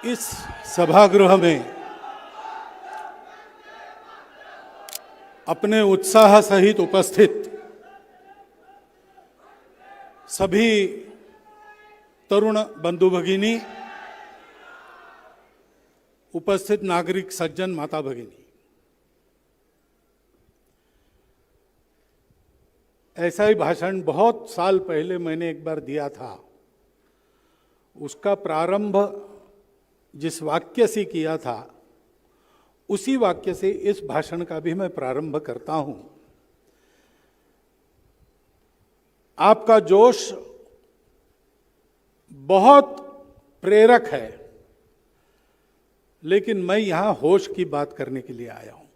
इस सभागृह में अपने उत्साह सहित उपस्थित सभी तरुण बंधु भगिनी, उपस्थित नागरिक सज्जन, माता भगिनी, ऐसा ही भाषण बहुत साल पहले मैंने एक बार दिया था। उसका प्रारंभ जिस वाक्य से किया था उसी वाक्य से इस भाषण का भी मैं प्रारंभ करता हूं। आपका जोश बहुत प्रेरक है, लेकिन मैं यहां होश की बात करने के लिए आया हूं।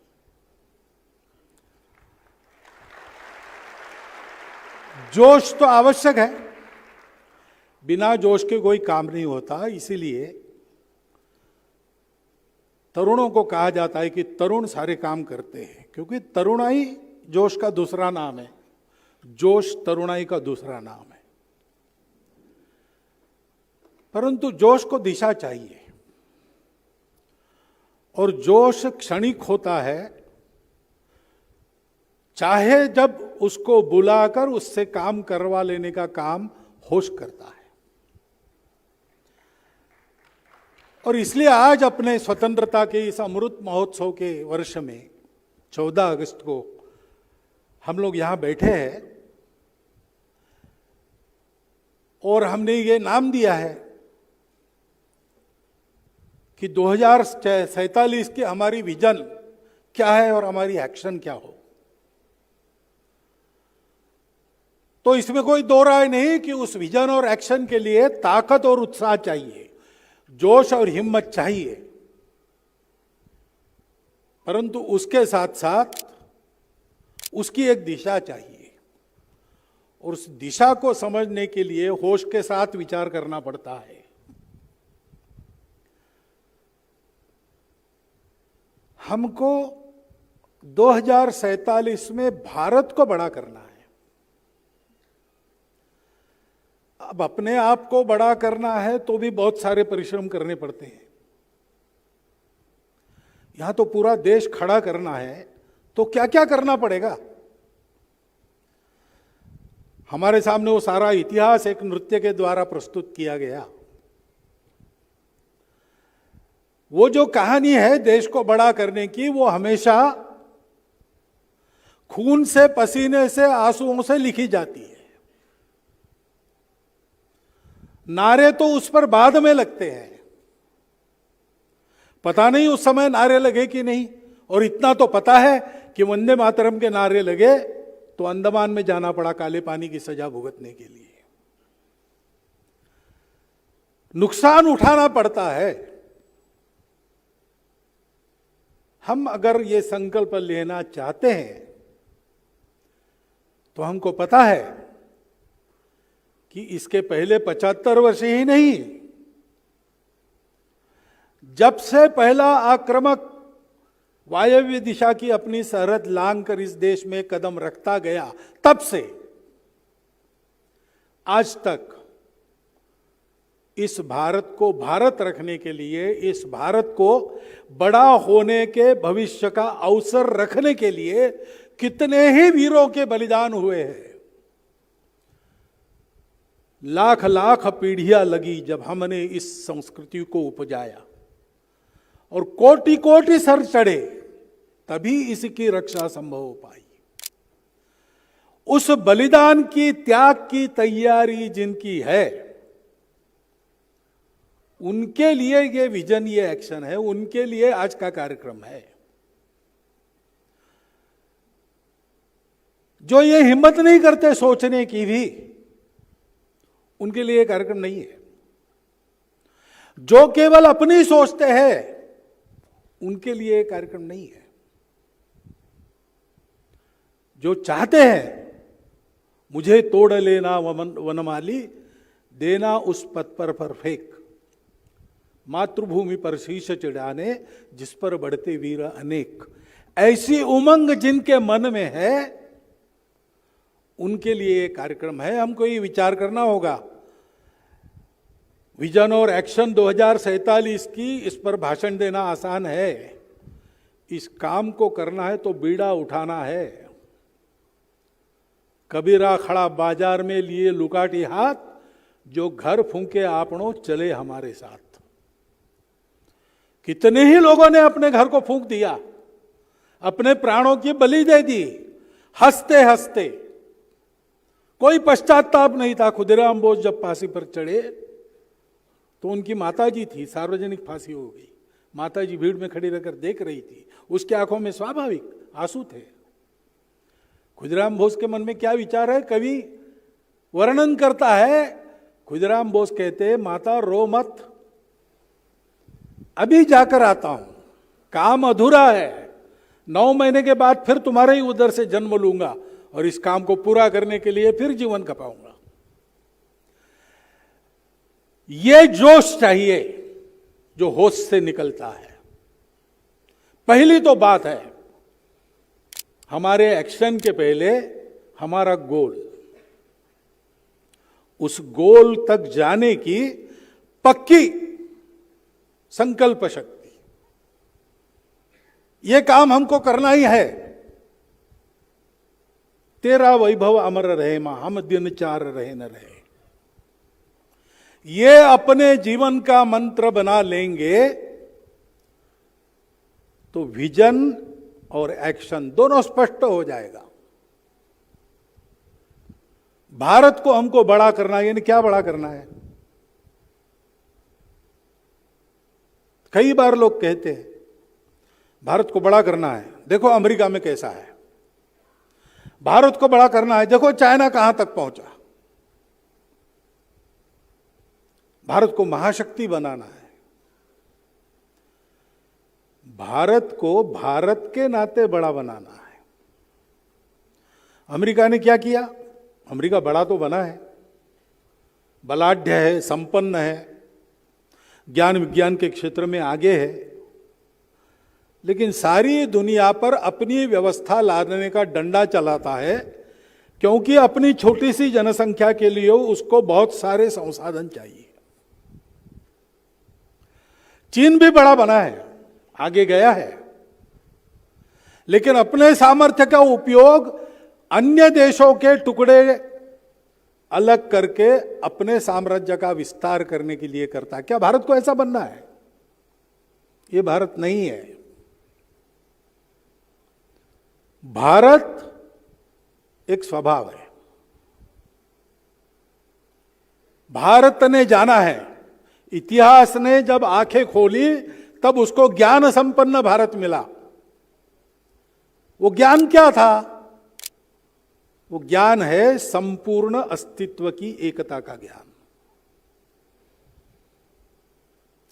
जोश तो आवश्यक है, बिना जोश के कोई काम नहीं होता। इसीलिए तरुणों को कहा जाता है कि तरुण सारे काम करते हैं, क्योंकि तरुणाई जोश का दूसरा नाम है। जोश तरुणाई का दूसरा नाम है। परंतु जोश को दिशा चाहिए, और जोश क्षणिक होता है। चाहे जब उसको बुलाकर उससे काम करवा लेने का काम होश करता है। और इसलिए आज अपने स्वतंत्रता के इस अमृत महोत्सव के वर्ष में 14 अगस्त को हम लोग यहां बैठे हैं और हमने ये नाम दिया है कि 2047 की हमारी विजन क्या है और हमारी एक्शन क्या हो। तो इसमें कोई दो राय नहीं कि उस विजन और एक्शन के लिए ताकत और उत्साह चाहिए, जोश और हिम्मत चाहिए, परंतु उसके साथ साथ उसकी एक दिशा चाहिए। और उस दिशा को समझने के लिए होश के साथ विचार करना पड़ता है। हमको 2047 में भारत को बड़ा करना है। अब अपने आप को बड़ा करना है तो भी बहुत सारे परिश्रम करने पड़ते हैं। यहां तो पूरा देश खड़ा करना है, तो क्या क्या करना पड़ेगा। हमारे सामने वो सारा इतिहास एक नृत्य के द्वारा प्रस्तुत किया गया। वो जो कहानी है देश को बड़ा करने की, वो हमेशा खून से, पसीने से, आंसुओं से लिखी जाती है। नारे तो उस पर बाद में लगते हैं। पता नहीं उस समय नारे लगे कि नहीं। और इतना तो पता है कि वंदे मातरम के नारे लगे तो अंडमान में जाना पड़ा काले पानी की सजा भुगतने के लिए। नुकसान उठाना पड़ता है। हम अगर ये संकल्प लेना चाहते हैं तो हमको पता है कि इसके पहले 75 वर्ष ही नहीं, जब से पहला आक्रामक वायव्य दिशा की अपनी सरहद लांघ कर इस देश में कदम रखता गया, तब से आज तक इस भारत को भारत रखने के लिए, इस भारत को बड़ा होने के भविष्य का अवसर रखने के लिए कितने ही वीरों के बलिदान हुए हैं। लाख लाख पीढ़ियां लगी जब हमने इस संस्कृति को उपजाया, और कोटि कोटि सर चढ़े तभी इसकी रक्षा संभव हो पाई। उस बलिदान की, त्याग की तैयारी जिनकी है, उनके लिए ये विजन, ये एक्शन है, उनके लिए आज का कार्यक्रम है। जो ये हिम्मत नहीं करते सोचने की भी, उनके लिए कार्यक्रम नहीं है। जो केवल अपनी सोचते हैं, उनके लिए कार्यक्रम नहीं है। जो चाहते हैं मुझे तोड़ लेना वनमाली, देना उस पत्थर पर फेंक, मातृभूमि पर शीश चढ़ाने जिस पर बढ़ते वीर अनेक, ऐसी उमंग जिनके मन में है, उनके लिए कार्यक्रम है। हमको ये विचार करना होगा विजन और एक्शन 2047 की, इस पर भाषण देना आसान है। इस काम को करना है तो बीड़ा उठाना है। कबीरा खड़ा बाजार में लिए लुकाटी हाथ, जो घर फूंके आपनों चले हमारे साथ। कितने ही लोगों ने अपने घर को फूंक दिया, अपने प्राणों की बलि दे दी, हंसते हंसते। कोई पश्चाताप नहीं था। खुदीराम बोस जब फांसी पर चढ़े तो उनकी माताजी थी, सार्वजनिक फांसी हो गई। माताजी भीड़ में खड़ी रहकर देख रही थी, उसकी आंखों में स्वाभाविक आंसू थे। खुदीराम बोस के मन में क्या विचार है, कवि वर्णन करता है। खुदीराम बोस कहते, माता रो मत, अभी जाकर आता हूं, काम अधूरा है। 9 महीने के बाद फिर तुम्हारे ही उधर से जन्म लूंगा और इस काम को पूरा करने के लिए फिर जीवन खपाऊंगा। ये जोश चाहिए जो होश से निकलता है। पहली तो बात है, हमारे एक्शन के पहले हमारा गोल, उस गोल तक जाने की पक्की संकल्प शक्ति। यह काम हमको करना ही है। तेरा वैभव अमर रहे मां, हम दिन चार रहे न रहे। ये अपने जीवन का मंत्र बना लेंगे तो विजन और एक्शन दोनों स्पष्ट हो जाएगा। भारत को हमको बड़ा करना है, यानी क्या बड़ा करना है? कई बार लोग कहते हैं भारत को बड़ा करना है, देखो अमेरिका में कैसा है। भारत को बड़ा करना है, देखो चाइना कहां तक पहुंचा। भारत को महाशक्ति बनाना है। भारत को भारत के नाते बड़ा बनाना है। अमेरिका ने क्या किया? अमेरिका बड़ा तो बना है, बलाढ्य है, संपन्न है, ज्ञान विज्ञान के क्षेत्र में आगे है, लेकिन सारी दुनिया पर अपनी व्यवस्था लादने का डंडा चलाता है, क्योंकि अपनी छोटी सी जनसंख्या के लिए उसको बहुत सारे संसाधन चाहिए। चीन भी बड़ा बना है, आगे गया है, लेकिन अपने सामर्थ्य का उपयोग अन्य देशों के टुकड़े अलग करके अपने साम्राज्य का विस्तार करने के लिए करता है। क्या भारत को ऐसा बनना है? यह भारत नहीं है। भारत एक स्वभाव है। भारत ने जाना है, इतिहास ने जब आंखें खोली तब उसको ज्ञान संपन्न भारत मिला। वो ज्ञान क्या था? वो ज्ञान है संपूर्ण अस्तित्व की एकता का ज्ञान।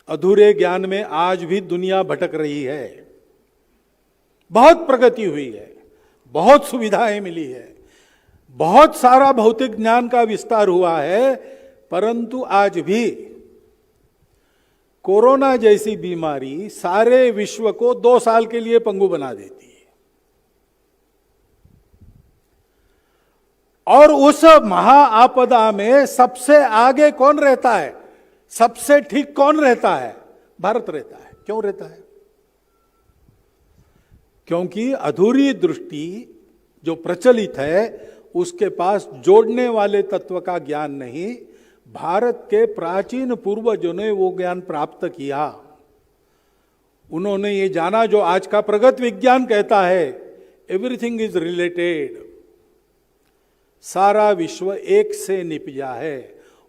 अधूरे ज्ञान में आज भी दुनिया भटक रही है। बहुत प्रगति हुई है, बहुत सुविधाएं मिली है, बहुत सारा भौतिक ज्ञान का विस्तार हुआ है, परंतु आज भी कोरोना जैसी बीमारी सारे विश्व को 2 साल के लिए पंगु बना देती है। और उस महाआपदा में सबसे आगे कौन रहता है? सबसे ठीक कौन रहता है? भारत रहता है। क्यों रहता है? क्योंकि अधूरी दृष्टि जो प्रचलित है उसके पास जोड़ने वाले तत्व का ज्ञान नहीं। भारत के प्राचीन पूर्वजों ने वो ज्ञान प्राप्त किया। उन्होंने ये जाना जो आज का प्रगत विज्ञान कहता है, एवरीथिंग इज रिलेटेड। सारा विश्व एक से निपजा है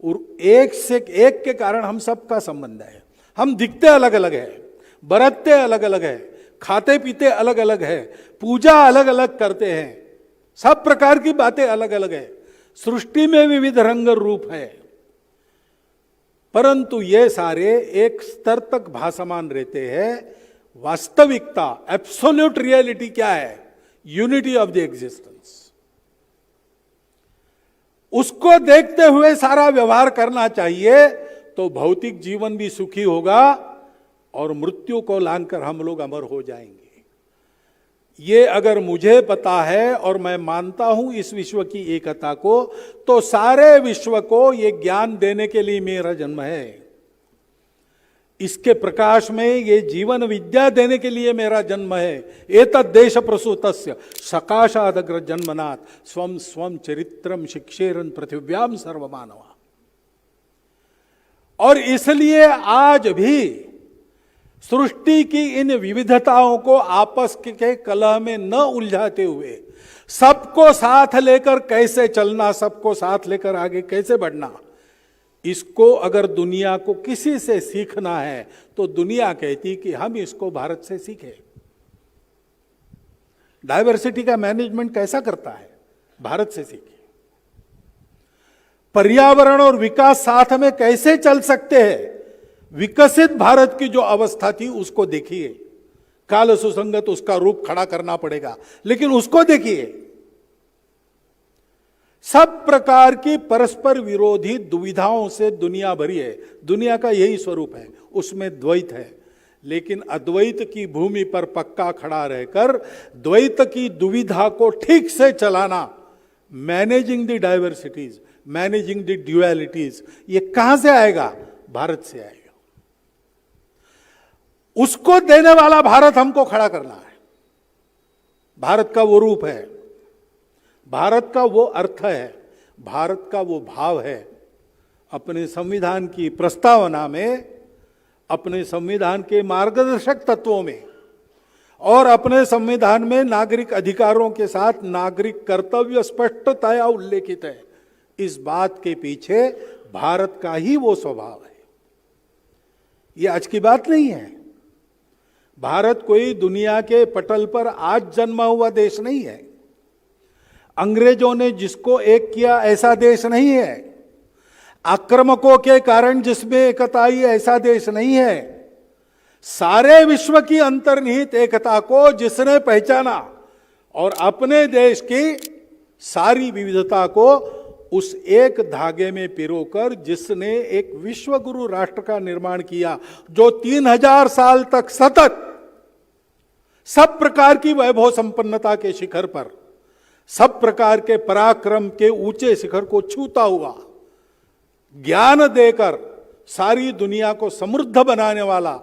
और एक से एक के कारण हम सबका संबंध है। हम दिखते अलग अलग है, बरतते अलग अलग है, खाते पीते अलग अलग है, पूजा अलग अलग करते हैं, सब प्रकार की बातें अलग अलग है। सृष्टि में विविध रंग रूप है, परंतु ये सारे एक स्तर तक भासमान रहते हैं। वास्तविकता, एब्सोल्यूट रियलिटी क्या है? Unity of the existence. उसको देखते हुए सारा व्यवहार करना चाहिए, तो भौतिक जीवन भी सुखी होगा और मृत्यु को लांघकर हम लोग अमर हो जाएंगे। ये अगर मुझे पता है और मैं मानता हूं इस विश्व की एकता को, तो सारे विश्व को ये ज्ञान देने के लिए मेरा जन्म है। इसके प्रकाश में ये जीवन विद्या देने के लिए मेरा जन्म है। एतद् देश प्रसूतस्य सकाशादग्र जन्मनाथ स्वम स्वम चरित्रम शिक्षेरन पृथिव्याम सर्वमानवा। और इसलिए आज भी सृष्टि की इन विविधताओं को आपस के कलह में न उलझाते हुए सबको साथ लेकर कैसे चलना, सबको साथ लेकर आगे कैसे बढ़ना, इसको अगर दुनिया को किसी से सीखना है तो दुनिया कहती कि हम इसको भारत से सीखें। डायवर्सिटी का मैनेजमेंट कैसा करता है, भारत से सीखें। पर्यावरण और विकास साथ में कैसे चल सकते हैं, विकसित भारत की जो अवस्था थी उसको देखिए। काल सुसंगत उसका रूप खड़ा करना पड़ेगा, लेकिन उसको देखिए। सब प्रकार की परस्पर विरोधी दुविधाओं से दुनिया भरी है। दुनिया का यही स्वरूप है, उसमें द्वैत है। लेकिन अद्वैत की भूमि पर पक्का खड़ा रहकर द्वैत की दुविधा को ठीक से चलाना, managing the diversities, managing the dualities, ये कहां से आएगा? भारत से आएगा। उसको देने वाला भारत हमको खड़ा करना है। भारत का वो रूप है, भारत का वो अर्थ है, भारत का वो भाव है। अपने संविधान की प्रस्तावना में, अपने संविधान के मार्गदर्शक तत्वों में और अपने संविधान में नागरिक अधिकारों के साथ नागरिक कर्तव्य स्पष्टतया उल्लेखित है। इस बात के पीछे भारत का ही वो स्वभाव है। ये आज की बात नहीं है। भारत कोई दुनिया के पटल पर आज जन्मा हुआ देश नहीं है। अंग्रेजों ने जिसको एक किया ऐसा देश नहीं है। आक्रामकों के कारण जिसमें एकता आई ऐसा देश नहीं है। सारे विश्व की अंतर्निहित एकता को जिसने पहचाना और अपने देश की सारी विविधता को उस एक धागे में पिरोकर जिसने एक विश्व गुरु राष्ट्र का निर्माण किया, जो 3000 साल तक सतत सब प्रकार की वैभव संपन्नता के शिखर पर, सब प्रकार के पराक्रम के ऊंचे शिखर को छूता हुआ, ज्ञान देकर सारी दुनिया को समृद्ध बनाने वाला,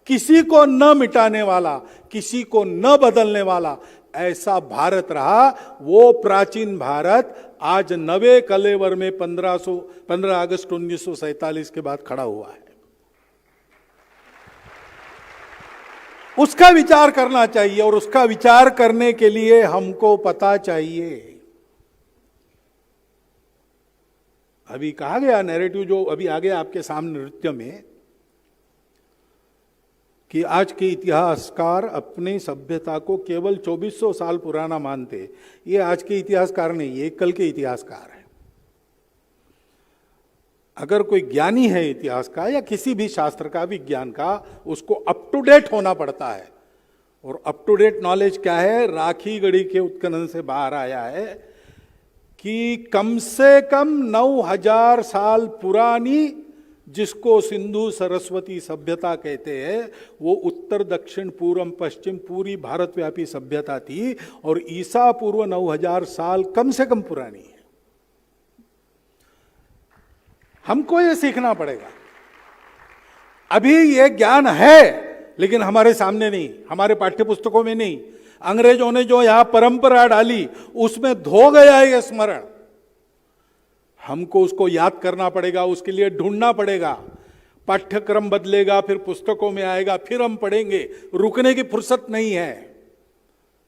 किसी को न मिटाने वाला, किसी को न बदलने वाला, ऐसा भारत रहा। वो प्राचीन भारत आज नवे कलेवर में 15 अगस्त 1947 के बाद खड़ा हुआ है। उसका विचार करना चाहिए और उसका विचार करने के लिए हमको पता चाहिए। अभी कहा गया नैरेटिव जो अभी आ गया आपके सामने नृत्य में, कि आज के इतिहासकार अपनी सभ्यता को केवल 2400 साल पुराना मानते। ये आज के इतिहासकार नहीं, ये कल के इतिहासकार है। अगर कोई ज्ञानी है इतिहास का या किसी भी शास्त्र का, विज्ञान का, उसको अप टू डेट होना पड़ता है। और अप टू डेट नॉलेज क्या है? राखी गढ़ी के उत्खनन से बाहर आया है कि कम से कम 9000 साल पुरानी, जिसको सिंधु सरस्वती सभ्यता कहते हैं, वो उत्तर दक्षिण पूर्व पश्चिम पूरी भारतव्यापी सभ्यता थी और ईसा पूर्व 9000 साल कम से कम पुरानी है। हमको ये सीखना पड़ेगा। अभी ये ज्ञान है लेकिन हमारे सामने नहीं, हमारे पाठ्य पुस्तकों में नहीं। अंग्रेजों ने जो यहां परंपरा डाली उसमें धो गया है ये स्मरण। हमको उसको याद करना पड़ेगा, उसके लिए ढूंढना पड़ेगा। पाठ्यक्रम बदलेगा, फिर पुस्तकों में आएगा, फिर हम पढ़ेंगे। रुकने की फुर्सत नहीं है।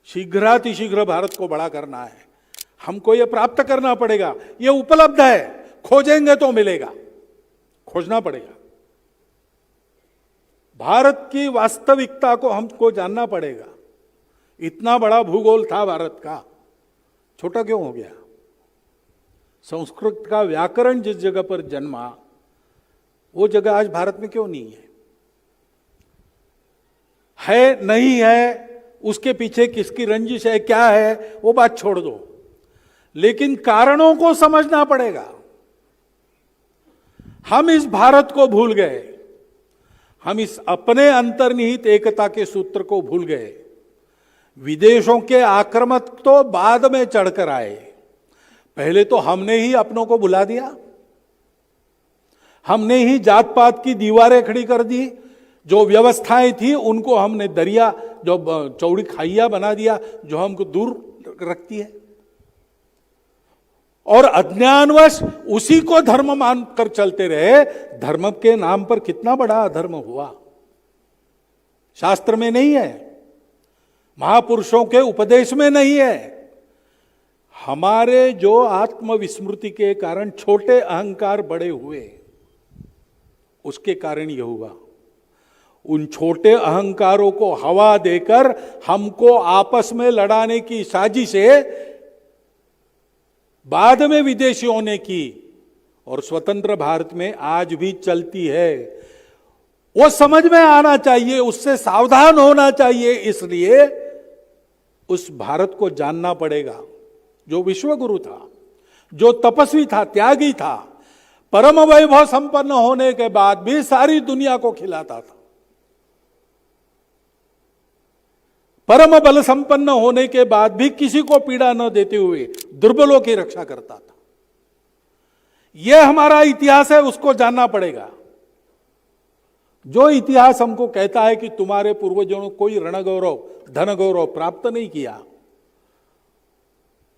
शीघ्रातिशीघ्र भारत को बड़ा करना है। हमको यह प्राप्त करना पड़ेगा। यह उपलब्ध है, खोजेंगे तो मिलेगा, खोजना पड़ेगा। भारत की वास्तविकता को हमको जानना पड़ेगा। इतना बड़ा भूगोल था भारत का, छोटा क्यों हो गया? संस्कृत का व्याकरण जिस जगह पर जन्मा, वो जगह आज भारत में क्यों नहीं है नहीं है, उसके पीछे किसकी रंजिश है, क्या है, वो बात छोड़ दो। लेकिन कारणों को समझना पड़ेगा। हम इस भारत को भूल गए, हम इस अपने अंतर्निहित एकता के सूत्र को भूल गए। विदेशों के आक्रामक तो बाद में चढ़कर आए, पहले तो हमने ही अपनों को भुला दिया। हमने ही जात पात की दीवारें खड़ी कर दी, जो व्यवस्थाएं थी उनको हमने दरिया, जो चौड़ी खाइया बना दिया, जो हमको दूर रखती है। और अज्ञानवश उसी को धर्म मानकर चलते रहे। धर्म के नाम पर कितना बड़ा अधर्म हुआ, शास्त्र में नहीं है, महापुरुषों के उपदेश में नहीं है। हमारे जो आत्मविस्मृति के कारण छोटे अहंकार बड़े हुए, उसके कारण यह हुआ। उन छोटे अहंकारों को हवा देकर हमको आपस में लड़ाने की साजिशें बाद में विदेशियों ने की और स्वतंत्र भारत में आज भी चलती है। वो समझ में आना चाहिए, उससे सावधान होना चाहिए। इसलिए उस भारत को जानना पड़ेगा जो विश्वगुरु था, जो तपस्वी था, त्यागी था, परम वैभव संपन्न होने के बाद भी सारी दुनिया को खिलाता था, परम बल संपन्न होने के बाद भी किसी को पीड़ा न देते हुए दुर्बलों की रक्षा करता था। यह हमारा इतिहास है, उसको जानना पड़ेगा। जो इतिहास हमको कहता है कि तुम्हारे पूर्वजों ने कोई रण गौरव, धन गौरव प्राप्त नहीं किया,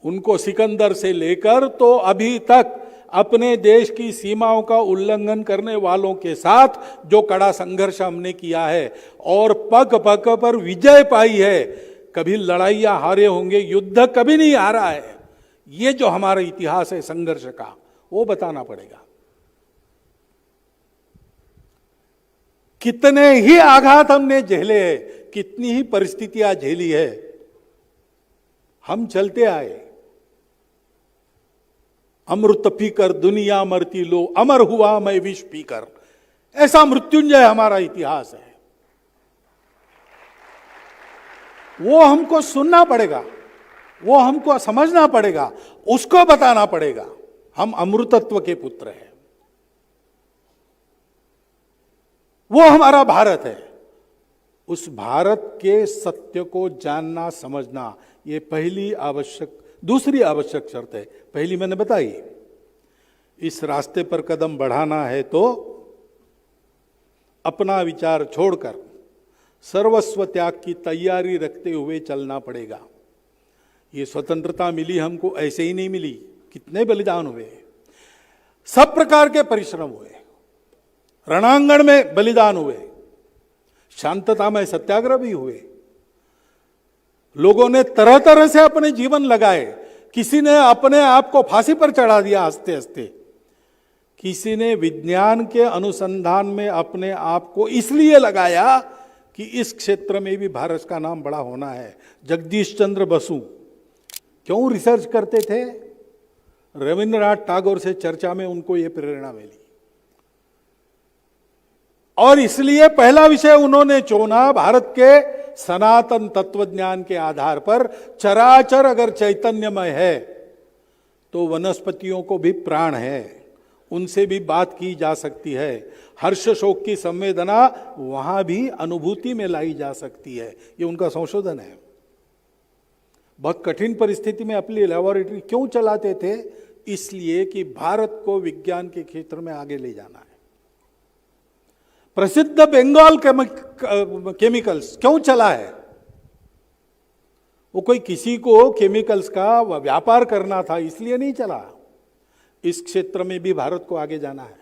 उनको सिकंदर से लेकर तो अभी तक अपने देश की सीमाओं का उल्लंघन करने वालों के साथ जो कड़ा संघर्ष हमने किया है और पग पग पर विजय पाई है, कभी लड़ाइयां हारे होंगे, युद्ध कभी नहीं हारा है। ये जो हमारा इतिहास है संघर्ष का, वो बताना पड़ेगा। कितने ही आघात हमने झेले हैं, कितनी ही परिस्थितियां झेली है, हम चलते आए। अमृत पीकर दुनिया मरती लो, अमर हुआ मैं विष पीकर, ऐसा मृत्युंजय हमारा इतिहास है। वो हमको सुनना पड़ेगा, वो हमको समझना पड़ेगा, उसको बताना पड़ेगा। हम अमृतत्व के पुत्र हैं, वो हमारा भारत है। उस भारत के सत्य को जानना समझना, ये दूसरी आवश्यक शर्त है। पहली मैंने बताई, इस रास्ते पर कदम बढ़ाना है तो अपना विचार छोड़कर सर्वस्व त्याग की तैयारी रखते हुए चलना पड़ेगा। ये स्वतंत्रता मिली हमको ऐसे ही नहीं मिली, कितने बलिदान हुए, सब प्रकार के परिश्रम हुए, रणांगण में बलिदान हुए, शांतता में सत्याग्रह भी हुए, लोगों ने तरह तरह से अपने जीवन लगाए। किसी ने अपने आप को फांसी पर चढ़ा दिया हंसते हंसते, किसी ने विज्ञान के अनुसंधान में अपने आप को इसलिए लगाया कि इस क्षेत्र में भी भारत का नाम बड़ा होना है। जगदीश चंद्र बसु क्यों रिसर्च करते थे? रविंद्रनाथ टैगोर से चर्चा में उनको यह प्रेरणा मिली और इसलिए पहला विषय उन्होंने चुना भारत के सनातन तत्वज्ञान के आधार पर। चराचर अगर चैतन्यमय है तो वनस्पतियों को भी प्राण है, उनसे भी बात की जा सकती है। हर्ष शोक की संवेदना वहां भी अनुभूति में लाई जा सकती है। ये उनका संशोधन है। बहुत कठिन परिस्थिति में अपनी लैबोरेटरी क्यों चलाते थे? इसलिए कि भारत को विज्ञान के क्षेत्र में आगे ले जाना है। प्रसिद्ध बंगाल केमिकल्स क्यों चला है? वो कोई किसी को केमिकल्स का व्यापार करना था इसलिए नहीं चला। इस क्षेत्र में भी भारत को आगे जाना है।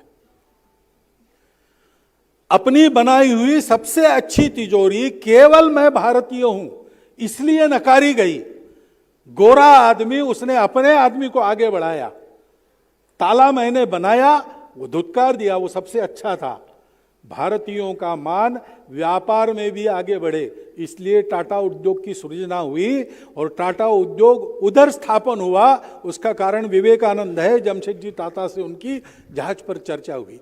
अपनी बनाई हुई सबसे अच्छी तिजोरी केवल मैं भारतीय हूं इसलिए नकारी गई। गोरा आदमी, उसने अपने आदमी को आगे बढ़ाया। ताला मैंने बनाया, वो धुतकार दिया, वो सबसे अच्छा था। भारतीयों का मान व्यापार में भी आगे बढ़े, इसलिए टाटा उद्योग की सृजना हुई और टाटा उद्योग उधर स्थापन हुआ। उसका कारण विवेकानंद है। जमशेदजी टाटा से उनकी जहाज पर चर्चा हुई थी।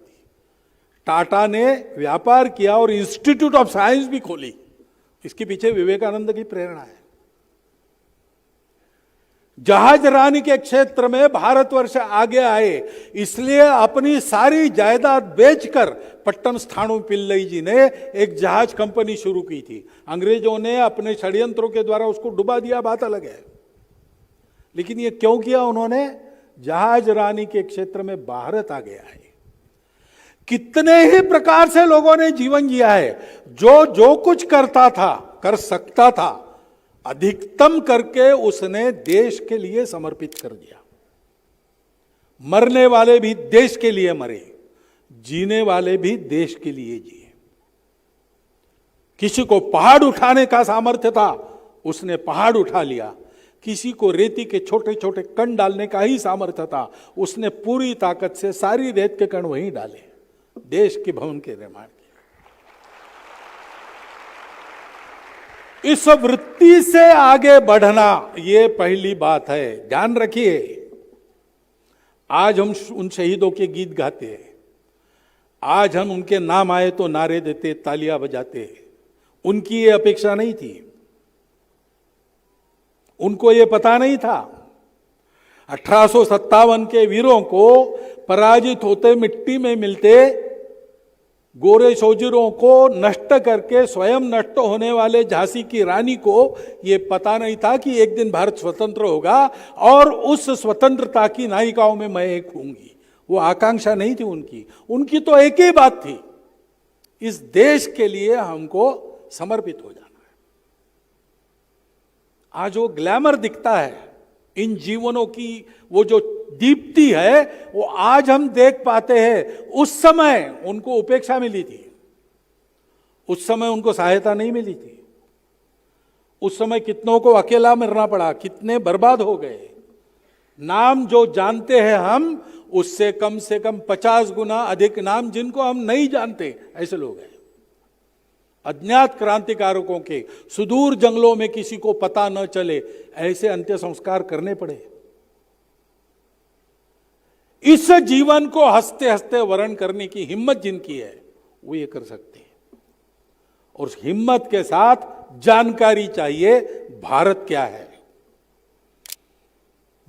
टाटा ने व्यापार किया और इंस्टीट्यूट ऑफ साइंस भी खोली। इसके पीछे विवेकानंद की प्रेरणा है। जहाज रानी के क्षेत्र में भारतवर्ष आगे आए, इसलिए अपनी सारी जायदाद बेचकर पट्टन स्थाणु पिल्लई जी ने एक जहाज कंपनी शुरू की थी। अंग्रेजों ने अपने षड्यंत्रों के द्वारा उसको डुबा दिया, बात अलग है। लेकिन ये क्यों किया उन्होंने? जहाज रानी के क्षेत्र में भारत आगे आए। कितने ही प्रकार से लोगों ने जीवन जिया है, जो जो कुछ करता था, कर सकता था, अधिकतम करके उसने देश के लिए समर्पित कर दिया। मरने वाले भी देश के लिए मरे, जीने वाले भी देश के लिए जिए। किसी को पहाड़ उठाने का सामर्थ्य था, उसने पहाड़ उठा लिया। किसी को रेती के छोटे छोटे कण डालने का ही सामर्थ्य था, उसने पूरी ताकत से सारी रेत के कण वहीं डाले, देश के भवन के निर्माण के। इस वृत्ति से आगे बढ़ना, ये पहली बात है, ध्यान रखिए। आज हम उन शहीदों के गीत गाते हैं, आज हम उनके नाम आए तो नारे देते, तालियां बजाते। उनकी ये अपेक्षा नहीं थी, उनको ये पता नहीं था। 1857 के वीरों को पराजित होते, मिट्टी में मिलते, गोरे सोजरों को नष्ट करके स्वयं नष्ट होने वाले झांसी की रानी को ये पता नहीं था कि एक दिन भारत स्वतंत्र होगा और उस स्वतंत्रता की नायिकाओं में मैं एक होंगी। वो आकांक्षा नहीं थी उनकी, उनकी तो एक ही बात थी, इस देश के लिए हमको समर्पित हो जाना है। आज वो ग्लैमर दिखता है, इन जीवनों की वो जो दीप्ति है, वो आज हम देख पाते हैं। उस समय उनको उपेक्षा मिली थी, उस समय उनको सहायता नहीं मिली थी, उस समय कितनों को अकेला मरना पड़ा, कितने बर्बाद हो गए। नाम जो जानते हैं हम, उससे कम से कम 50 गुना अधिक नाम जिनको हम नहीं जानते, ऐसे लोग हैं। अज्ञात क्रांतिकारकों के सुदूर जंगलों में किसी को पता न चले, ऐसे अंत्य संस्कार करने पड़े। इस जीवन को हंसते हंसते वर्ण करने की हिम्मत जिनकी है, वो ये कर सकते हैं। और उस हिम्मत के साथ जानकारी चाहिए, भारत क्या है।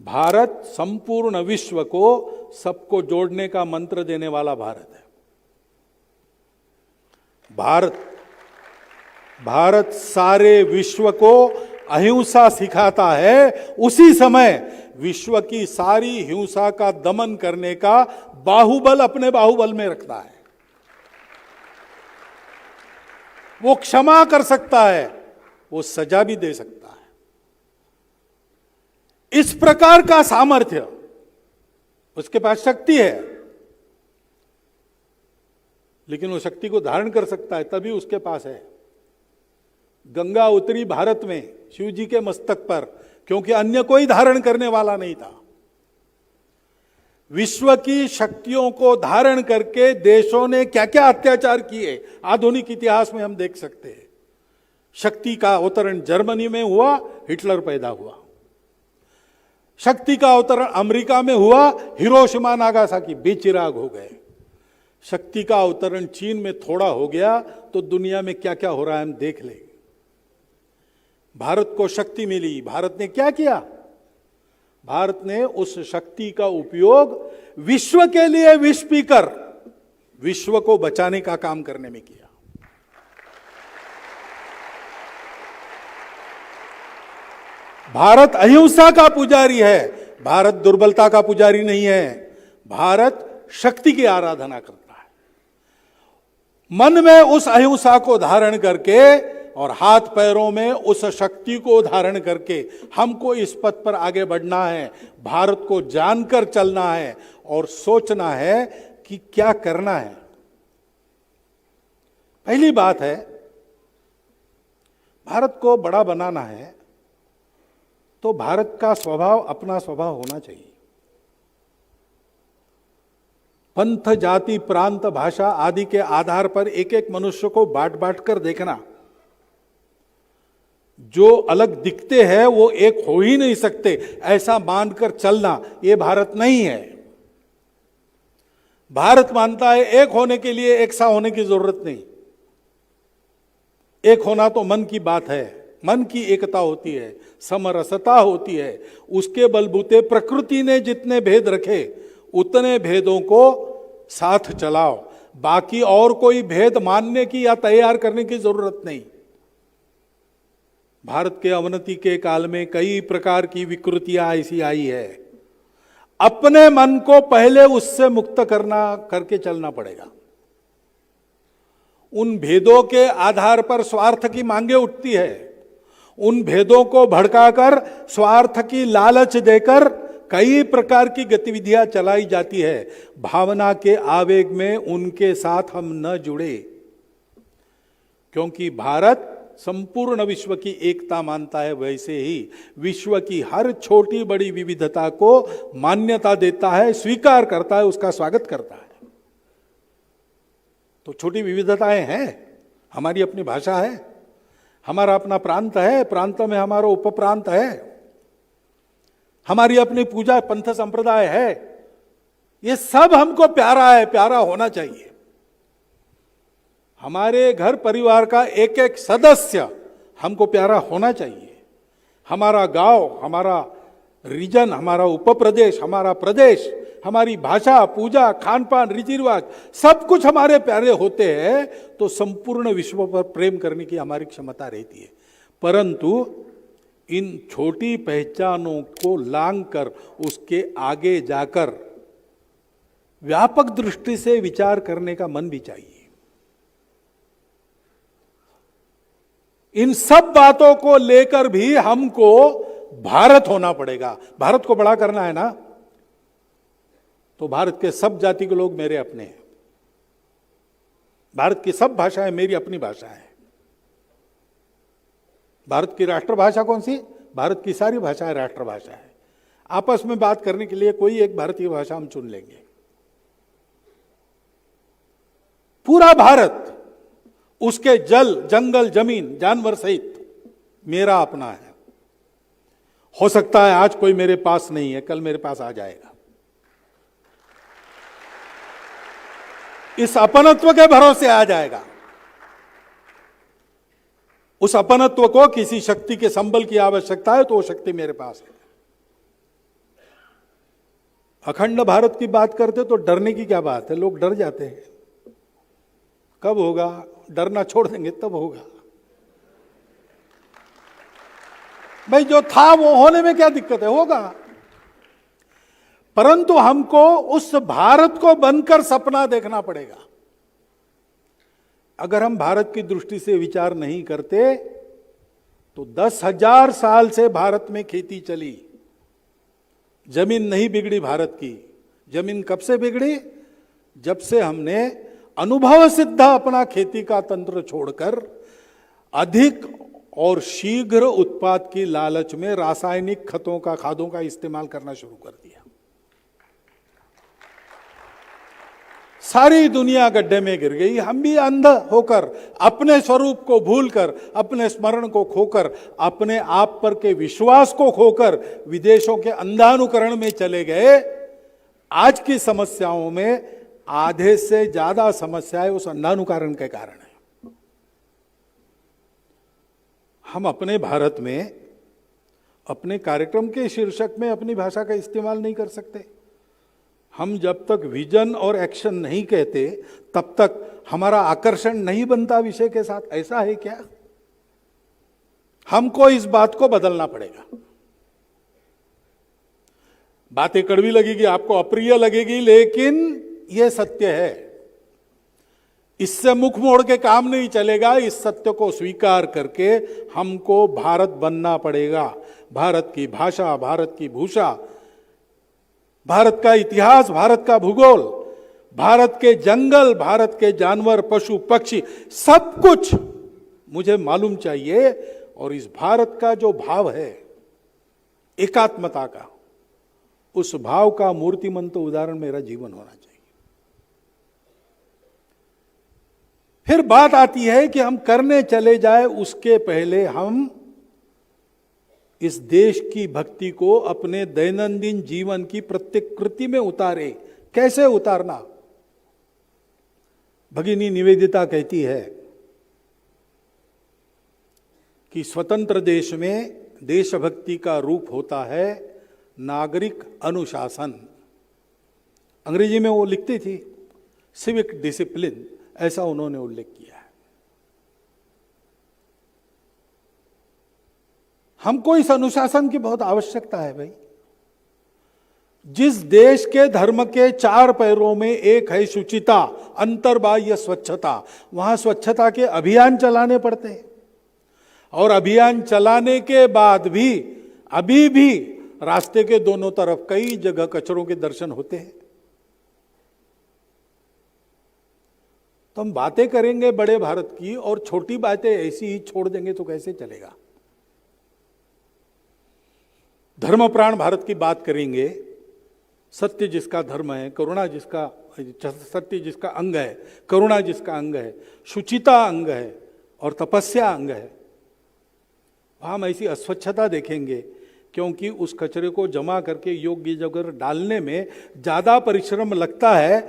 भारत संपूर्ण विश्व को सबको जोड़ने का मंत्र देने वाला भारत है। भारत सारे विश्व को अहिंसा सिखाता है, उसी समय विश्व की सारी हिंसा का दमन करने का बाहुबल अपने बाहुबल में रखता है। वो क्षमा कर सकता है, वो सजा भी दे सकता है। इस प्रकार का सामर्थ्य उसके पास शक्ति है, लेकिन वो शक्ति को धारण कर सकता है, तभी उसके पास है। गंगा उतरी भारत में शिव जी के मस्तक पर, क्योंकि अन्य कोई धारण करने वाला नहीं था। विश्व की शक्तियों को धारण करके देशों ने क्या क्या अत्याचार किए, आधुनिक इतिहास में हम देख सकते हैं। शक्ति का अवतरण जर्मनी में हुआ, हिटलर पैदा हुआ। शक्ति का अवतरण अमेरिका में हुआ, हिरोशिमा नागासाकी बेचिराग हो गए। शक्ति का अवतरण चीन में थोड़ा हो गया, तो दुनिया में क्या क्या हो रहा है हम देख लें। भारत को शक्ति मिली, भारत ने क्या किया? भारत ने उस शक्ति का उपयोग विश्व के लिए विष पीकर विश्व को बचाने का काम करने में किया। भारत अहिंसा का पुजारी है, भारत दुर्बलता का पुजारी नहीं है। भारत शक्ति की आराधना करता है। मन में उस अहिंसा को धारण करके और हाथ पैरों में उस शक्ति को धारण करके हमको इस पथ पर आगे बढ़ना है। भारत को जानकर चलना है और सोचना है कि क्या करना है। पहली बात है, भारत को बड़ा बनाना है तो भारत का स्वभाव अपना स्वभाव होना चाहिए। पंथ, जाति, प्रांत, भाषा आदि के आधार पर एक एक मनुष्य को बांट बांट कर देखना, जो अलग दिखते हैं वो एक हो ही नहीं सकते, ऐसा मानकर चलना, ये भारत नहीं है। भारत मानता है एक होने के लिए एक सा होने की जरूरत नहीं। एक होना तो मन की बात है, मन की एकता होती है, समरसता होती है। उसके बलबूते प्रकृति ने जितने भेद रखे उतने भेदों को साथ चलाओ। बाकी और कोई भेद मानने की या तैयार करने की जरूरत नहीं। भारत के अवनति के काल में कई प्रकार की विकृतियां ऐसी आई है। अपने मन को पहले उससे मुक्त करके चलना पड़ेगा। उन भेदों के आधार पर स्वार्थ की मांगे उठती है, उन भेदों को भड़काकर स्वार्थ की लालच देकर कई प्रकार की गतिविधियां चलाई जाती है। भावना के आवेग में उनके साथ हम न जुड़े, क्योंकि भारत संपूर्ण विश्व की एकता मानता है, वैसे ही विश्व की हर छोटी बड़ी विविधता को मान्यता देता है, स्वीकार करता है, उसका स्वागत करता है। तो छोटी विविधताएं हैं, हमारी अपनी भाषा है, हमारा अपना प्रांत है, प्रांत में हमारा उपप्रांत है, हमारी अपनी पूजा पंथ संप्रदाय है, ये सब हमको प्यारा है, प्यारा होना चाहिए। हमारे घर परिवार का एक एक सदस्य हमको प्यारा होना चाहिए। हमारा गांव, हमारा रीजन, हमारा उपप्रदेश, हमारा प्रदेश, हमारी भाषा, पूजा, खान पान, रीति रिवाज, सब कुछ हमारे प्यारे होते हैं, तो संपूर्ण विश्व पर प्रेम करने की हमारी क्षमता रहती है। परंतु इन छोटी पहचानों को लांग कर उसके आगे जाकर व्यापक दृष्टि से विचार करने का मन भी चाहिए। इन सब बातों को लेकर भी हमको भारत होना पड़ेगा। भारत को बड़ा करना है ना, तो भारत के सब जाति के लोग मेरे अपने हैं, भारत की सब भाषाएं मेरी अपनी भाषा है। भारत की राष्ट्रभाषा कौन सी? भारत की सारी भाषाएं राष्ट्रभाषा है। आपस में बात करने के लिए कोई एक भारतीय भाषा हम चुन लेंगे। पूरा भारत, उसके जल, जंगल, जमीन, जानवर सहित मेरा अपना है। हो सकता है आज कोई मेरे पास नहीं है, कल मेरे पास आ जाएगा। इस अपनत्व के भरोसे आ जाएगा। उस अपनत्व को किसी शक्ति के संबल की आवश्यकता है तो वो शक्ति मेरे पास है। अखंड भारत की बात करते तो डरने की क्या बात है? लोग डर जाते हैं। कब होगा? डरना छोड़ देंगे तब होगा। भाई जो था वो होने में क्या दिक्कत है? होगा। परंतु हमको उस भारत को बनकर सपना देखना पड़ेगा। अगर हम भारत की दृष्टि से विचार नहीं करते तो 10,000 साल से भारत में खेती चली, जमीन नहीं बिगड़ी भारत की। जमीन कब से बिगड़ी? जब से हमने अनुभव सिद्ध अपना खेती का तंत्र छोड़कर अधिक और शीघ्र उत्पाद की लालच में रासायनिक खादों का इस्तेमाल करना शुरू कर दिया। सारी दुनिया गड्ढे में गिर गई। हम भी अंध होकर, अपने स्वरूप को भूलकर, अपने स्मरण को खोकर, अपने आप पर के विश्वास को खोकर विदेशों के अंधानुकरण में चले गए। आज की समस्याओं में आधे से ज्यादा समस्याएं उस अंधानुकरण के कारण है। हम अपने भारत में अपने कार्यक्रम के शीर्षक में अपनी भाषा का इस्तेमाल नहीं कर सकते। हम जब तक विजन और एक्शन नहीं कहते तब तक हमारा आकर्षण नहीं बनता विषय के साथ। ऐसा है क्या? हमको इस बात को बदलना पड़ेगा। बातें कड़वी लगेगी, आपको अप्रिय लगेगी, लेकिन यह सत्य है। इससे मुख मोड़ के काम नहीं चलेगा। इस सत्य को स्वीकार करके हमको भारत बनना पड़ेगा। भारत की भाषा, भारत की भूषा, भारत का इतिहास, भारत का भूगोल, भारत के जंगल, भारत के जानवर, पशु पक्षी, सब कुछ मुझे मालूम चाहिए। और इस भारत का जो भाव है एकात्मता का, उस भाव का मूर्तिमंत उदाहरण मेरा जीवन होना चाहिए। फिर बात आती है कि हम करने चले जाए उसके पहले हम इस देश की भक्ति को अपने दैनंदिन जीवन की प्रत्येक कृति में उतारे। कैसे उतारना? भगिनी निवेदिता कहती है कि स्वतंत्र देश में देशभक्ति का रूप होता है नागरिक अनुशासन। अंग्रेजी में वो लिखती थी सिविक डिसिप्लिन, ऐसा उन्होंने उल्लेख किया है। हमको इस अनुशासन की बहुत आवश्यकता है भाई। जिस देश के धर्म के 4 पैरों में एक है शुचिता, अंतर्बाह्य स्वच्छता, वहां स्वच्छता के अभियान चलाने पड़ते हैं। और अभियान चलाने के बाद भी अभी भी रास्ते के दोनों तरफ कई जगह कचरों के दर्शन होते हैं। तो हम बातें करेंगे बड़े भारत की और छोटी बातें ऐसी ही छोड़ देंगे तो कैसे चलेगा। धर्म प्राण भारत की बात करेंगे, सत्य जिसका धर्म है, करुणा जिसका, सत्य जिसका अंग है, करुणा जिसका अंग है, शुचिता अंग है और तपस्या अंग है। हम ऐसी अस्वच्छता देखेंगे क्योंकि उस कचरे को जमा करके योग्य जगह डालने में ज्यादा परिश्रम लगता है।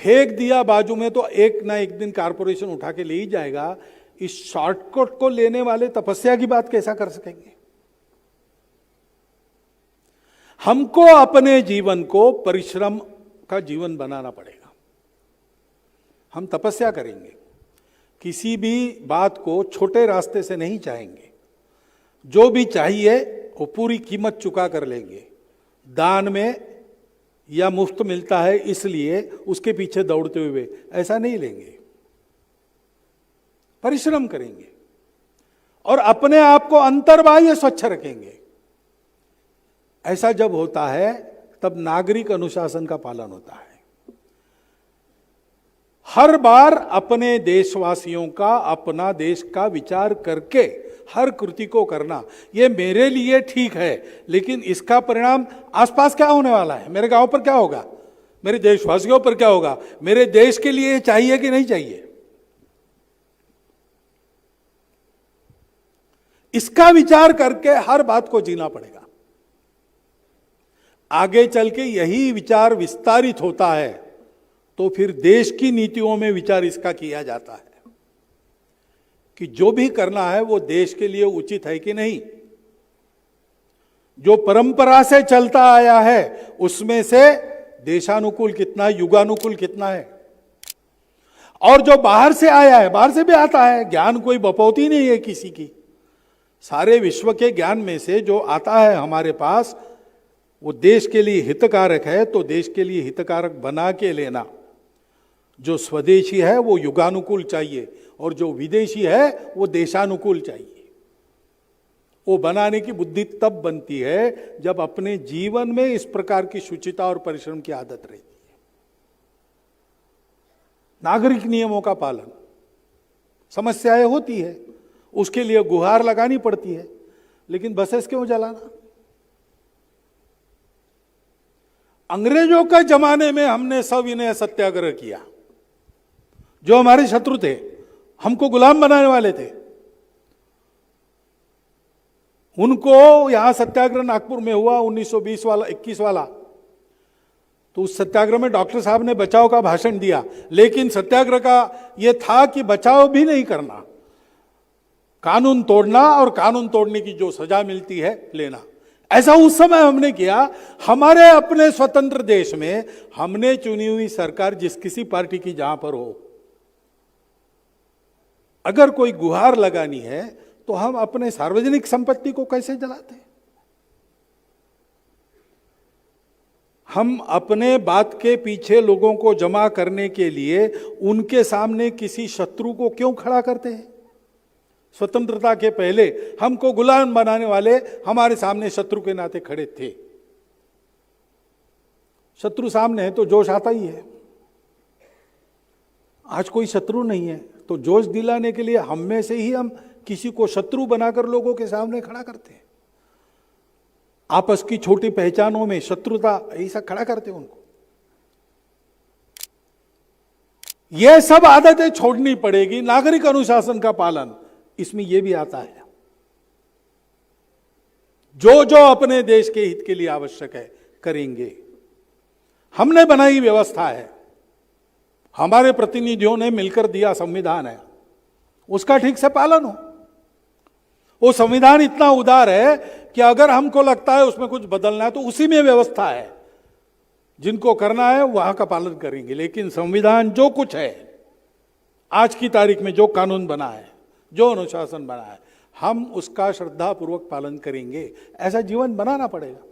फेंक दिया बाजू में तो एक ना एक दिन कारपोरेशन उठा के ले ही जाएगा। इस शॉर्टकट को लेने वाले तपस्या की बात कैसा कर सकेंगे। हमको अपने जीवन को परिश्रम का जीवन बनाना पड़ेगा। हम तपस्या करेंगे, किसी भी बात को छोटे रास्ते से नहीं चाहेंगे। जो भी चाहिए वो पूरी कीमत चुका कर लेंगे। दान में या मुफ्त मिलता है इसलिए उसके पीछे दौड़ते हुए ऐसा नहीं लेंगे। परिश्रम करेंगे और अपने आप को अंतर्बाह्य स्वच्छ रखेंगे। ऐसा जब होता है तब नागरिक अनुशासन का पालन होता है। हर बार अपने देशवासियों का, अपना देश का विचार करके हर कृति को करना, ये मेरे लिए ठीक है, लेकिन इसका परिणाम आसपास क्या होने वाला है, मेरे गांव पर क्या होगा, मेरे देशवासियों पर क्या होगा, मेरे देश के लिए चाहिए कि नहीं चाहिए, इसका विचार करके हर बात को जीना पड़ेगा। आगे चल के यही विचार विस्तारित होता है तो फिर देश की नीतियों में विचार इसका किया जाता है कि जो भी करना है वो देश के लिए उचित है कि नहीं। जो परंपरा से चलता आया है उसमें से देशानुकूल कितना, युगानुकूल कितना है, और जो बाहर से आया है, बाहर से भी आता है, ज्ञान कोई बपौती नहीं है किसी की। सारे विश्व के ज्ञान में से जो आता है हमारे पास वो देश के लिए हितकारक है, तो देश के लिए हितकारक बना के लेना। जो स्वदेशी है वो युगानुकूल चाहिए और जो विदेशी है वो देशानुकूल चाहिए। वो बनाने की बुद्धि तब बनती है जब अपने जीवन में इस प्रकार की शुचिता और परिश्रम की आदत रहती है। नागरिक नियमों का पालन, समस्याएं होती है, उसके लिए गुहार लगानी पड़ती है, लेकिन बसेस क्यों जलाना। अंग्रेजों के जमाने में हमने सविनय सत्याग्रह किया। जो हमारे शत्रु थे, हमको गुलाम बनाने वाले थे, उनको यहां सत्याग्रह नागपुर में हुआ 1920 वाला 21 वाला, तो उस सत्याग्रह में डॉक्टर साहब ने बचाव का भाषण दिया, लेकिन सत्याग्रह का यह था कि बचाव भी नहीं करना, कानून तोड़ना और कानून तोड़ने की जो सजा मिलती है लेना। ऐसा उस समय हमने किया। हमारे अपने स्वतंत्र देश में हमने चुनी हुई सरकार जिस किसी पार्टी की जहां पर हो, अगर कोई गुहार लगानी है तो हम अपने सार्वजनिक संपत्ति को कैसे जलाते हैं। हम अपने बात के पीछे लोगों को जमा करने के लिए उनके सामने किसी शत्रु को क्यों खड़ा करते हैं। स्वतंत्रता के पहले हमको गुलाम बनाने वाले हमारे सामने शत्रु के नाते खड़े थे। शत्रु सामने है तो जोश आता ही है। आज कोई शत्रु नहीं है तो जोश दिलाने के लिए हम में से ही हम किसी को शत्रु बनाकर लोगों के सामने खड़ा करते हैं। आपस की छोटी पहचानों में शत्रुता ऐसा खड़ा करते हैं उनको। यह सब आदतें छोड़नी पड़ेगी। नागरिक अनुशासन का पालन इसमें यह भी आता है। जो जो अपने देश के हित के लिए आवश्यक है करेंगे। हमने बनाई व्यवस्था है, हमारे प्रतिनिधियों ने मिलकर दिया संविधान है, उसका ठीक से पालन हो। वो संविधान इतना उदार है कि अगर हमको लगता है उसमें कुछ बदलना है तो उसी में व्यवस्था है, जिनको करना है वहां का पालन करेंगे। लेकिन संविधान जो कुछ है, आज की तारीख में जो कानून बना है, जो अनुशासन बना है, हम उसका श्रद्धापूर्वक पालन करेंगे। ऐसा जीवन बनाना पड़ेगा।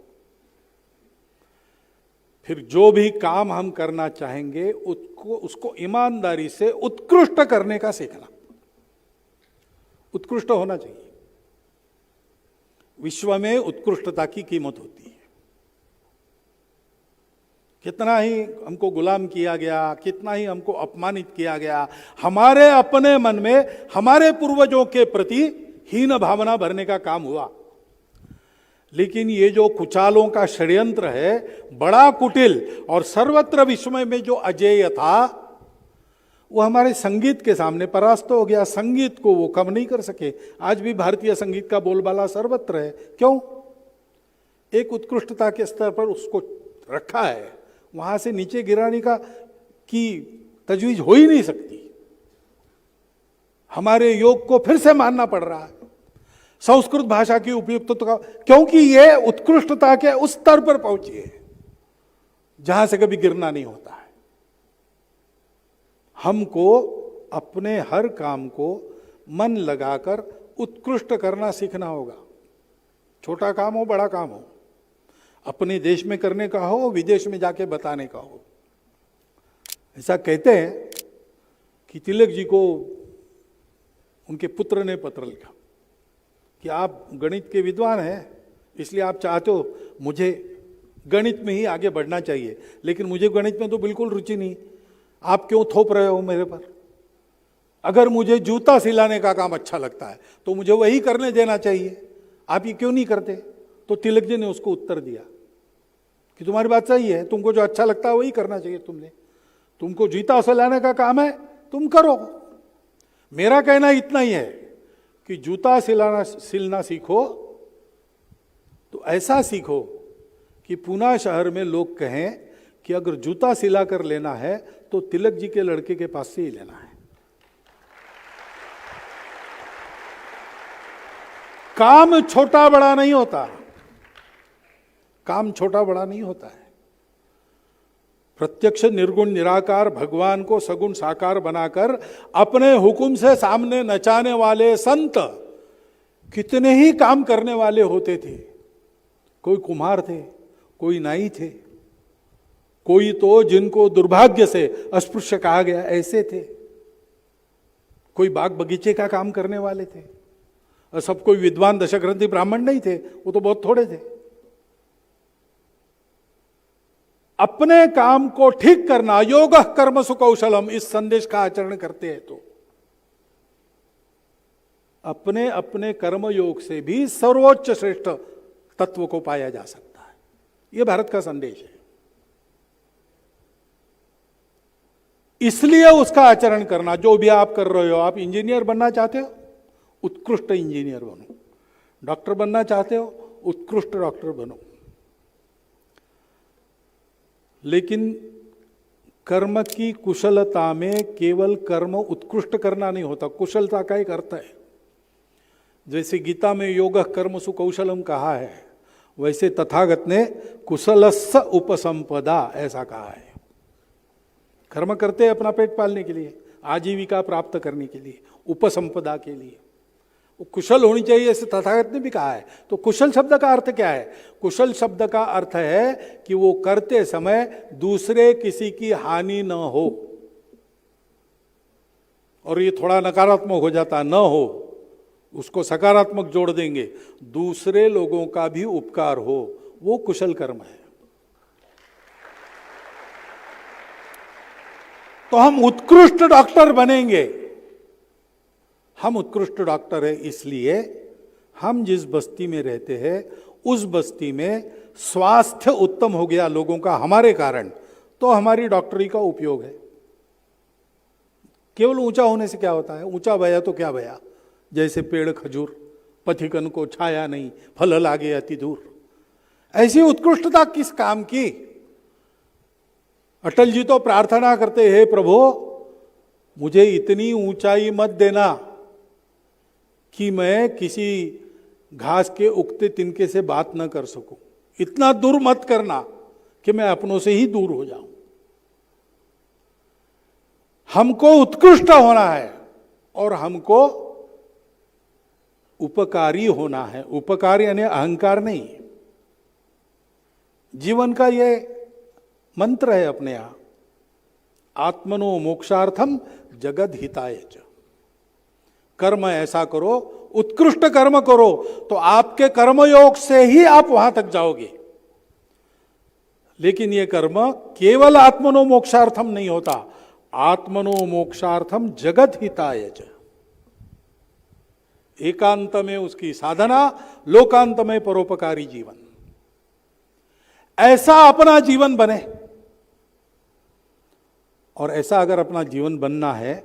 फिर जो भी काम हम करना चाहेंगे उसको ईमानदारी से उत्कृष्ट करने का सीखना, उत्कृष्ट होना चाहिए। विश्व में उत्कृष्टता की कीमत होती है। कितना ही हमको गुलाम किया गया, कितना ही हमको अपमानित किया गया, हमारे अपने मन में हमारे पूर्वजों के प्रति हीन भावना भरने का काम हुआ। लेकिन ये जो कुचालों का षड्यंत्र है, बड़ा कुटिल और सर्वत्र विश्व में जो अजेय था, वो हमारे संगीत के सामने परास्त हो गया। संगीत को वो कम नहीं कर सके। आज भी भारतीय संगीत का बोलबाला सर्वत्र है। क्यों? एक उत्कृष्टता के स्तर पर उसको रखा है, वहां से नीचे गिराने की तजवीज हो ही नहीं सकती। हमारे योग को फिर से मानना पड़ रहा है, संस्कृत भाषा की उपयुक्तता का, क्योंकि ये उत्कृष्टता के उस स्तर पर पहुंची है जहां से कभी गिरना नहीं होता है। हमको अपने हर काम को मन लगाकर उत्कृष्ट करना सीखना होगा। छोटा काम हो, बड़ा काम हो, अपने देश में करने का हो, विदेश में जाके बताने का हो। ऐसा कहते हैं कि तिलक जी को उनके पुत्र ने पत्र लिखा कि आप गणित के विद्वान हैं, इसलिए आप चाहते हो मुझे गणित में ही आगे बढ़ना चाहिए, लेकिन मुझे गणित में तो बिल्कुल रुचि नहीं, आप क्यों थोप रहे हो मेरे पर? अगर मुझे जूता सिलाने का काम अच्छा लगता है तो मुझे वही करने देना चाहिए, आप ये क्यों नहीं करते? तो तिलक जी ने उसको उत्तर दिया कि तुम्हारी बात सही है, तुमको जो अच्छा लगता है वही करना चाहिए तुमने। तुमको जूता सिलाने का काम है, तुम करो। मेरा कहना इतना ही है कि जूता सिलना सीखो तो ऐसा सीखो कि पूना शहर में लोग कहें कि अगर जूता सिला कर लेना है तो तिलक जी के लड़के के पास से ही लेना है। काम छोटा बड़ा नहीं होता, काम छोटा बड़ा नहीं होता है। प्रत्यक्ष निर्गुण निराकार भगवान को सगुण साकार बनाकर अपने हुक्म से सामने नचाने वाले संत कितने ही काम करने वाले होते थे। कोई कुम्हार थे, कोई नाई थे, कोई तो जिनको दुर्भाग्य से अस्पृश्य कहा गया ऐसे थे, कोई बाग बगीचे का काम करने वाले थे। और सब कोई विद्वान दशग्रंथी ब्राह्मण नहीं थे, वो तो बहुत थोड़े थे। अपने काम को ठीक करना, योगः कर्मसु कौशलम, इस संदेश का आचरण करते हैं तो अपने अपने कर्म योग से भी सर्वोच्च श्रेष्ठ तत्व को पाया जा सकता है। यह भारत का संदेश है। इसलिए उसका आचरण करना। जो भी आप कर रहे हो, आप इंजीनियर बनना चाहते हो, उत्कृष्ट इंजीनियर बनो। डॉक्टर बनना चाहते हो, उत्कृष्ट डॉक्टर बनो। लेकिन कर्म की कुशलता में केवल कर्म उत्कृष्ट करना नहीं होता, कुशलता का एक अर्थ है। जैसे गीता में योगः कर्मसु कौशलम कहा है, वैसे तथागत ने कुशलस्य उपसंपदा ऐसा कहा है। कर्म करते हैं अपना पेट पालने के लिए, आजीविका प्राप्त करने के लिए, उपसंपदा के लिए। वो कुशल होनी चाहिए, ऐसे तथागत ने भी कहा है। तो कुशल शब्द का अर्थ क्या है? कुशल शब्द का अर्थ है कि वो करते समय दूसरे किसी की हानि न हो। और ये थोड़ा नकारात्मक हो जाता, न हो, उसको सकारात्मक जोड़ देंगे, दूसरे लोगों का भी उपकार हो, वो कुशल कर्म है। तो हम उत्कृष्ट डॉक्टर बनेंगे। हम उत्कृष्ट डॉक्टर है इसलिए हम जिस बस्ती में रहते हैं उस बस्ती में स्वास्थ्य उत्तम हो गया लोगों का हमारे कारण, तो हमारी डॉक्टरी का उपयोग है। केवल ऊंचा होने से क्या होता है? ऊंचा बया तो क्या बया, जैसे पेड़ खजूर, पथिकन को छाया नहीं, फल लागे अति दूर। ऐसी उत्कृष्टता किस काम की? अटल जी तो प्रार्थना करते हैं, प्रभु मुझे इतनी ऊंचाई मत देना कि मैं किसी घास के उगते तिनके से बात न कर सकूं, इतना दूर मत करना कि मैं अपनों से ही दूर हो जाऊं। हमको उत्कृष्ट होना है और हमको उपकारी होना है। उपकार यानी अहंकार नहीं। जीवन का ये मंत्र है अपने यहां, आत्मनो मोक्षार्थम जगद हिताय च। कर्म ऐसा करो, उत्कृष्ट कर्म करो, तो आपके कर्मयोग से ही आप वहां तक जाओगे। लेकिन यह कर्म केवल आत्मनो मोक्षार्थम नहीं होता, आत्मनो मोक्षार्थम जगत हिताय च। एकांत में उसकी साधना, लोकांत में परोपकारी जीवन, ऐसा अपना जीवन बने। और ऐसा अगर अपना जीवन बनना है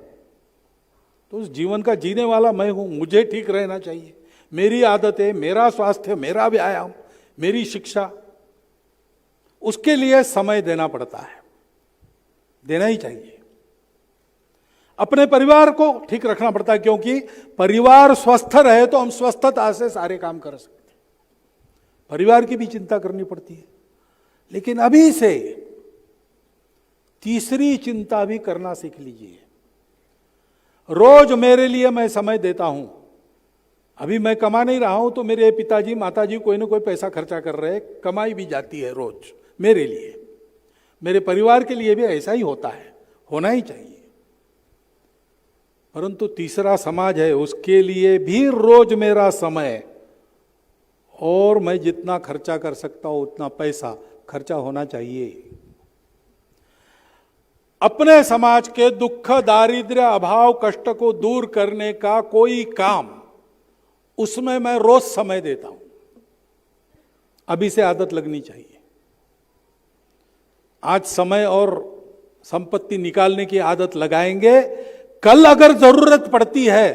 तो उस जीवन का जीने वाला मैं हूं, मुझे ठीक रहना चाहिए, मेरी आदतें, मेरा स्वास्थ्य, मेरा व्यायाम, मेरी शिक्षा, उसके लिए समय देना पड़ता है, देना ही चाहिए। अपने परिवार को ठीक रखना पड़ता है, क्योंकि परिवार स्वस्थ रहे तो हम स्वस्थता से सारे काम कर सकते हैं। परिवार की भी चिंता करनी पड़ती है, लेकिन अभी से तीसरी चिंता भी करना सीख लीजिए। रोज मेरे लिए मैं समय देता हूं। अभी मैं कमा नहीं रहा हूं तो मेरे पिताजी माताजी कोई ना कोई पैसा खर्चा कर रहे हैं, कमाई भी जाती है रोज मेरे लिए, मेरे परिवार के लिए भी ऐसा ही होता है, होना ही चाहिए। परंतु तीसरा समाज है, उसके लिए भी रोज मेरा समय और मैं जितना खर्चा कर सकता हूं उतना पैसा खर्चा होना चाहिए। अपने समाज के दुख, दारिद्र्य, अभाव, कष्ट को दूर करने का कोई काम, उसमें मैं रोज समय देता हूं। अभी से आदत लगनी चाहिए। आज समय और संपत्ति निकालने की आदत लगाएंगे, कल अगर जरूरत पड़ती है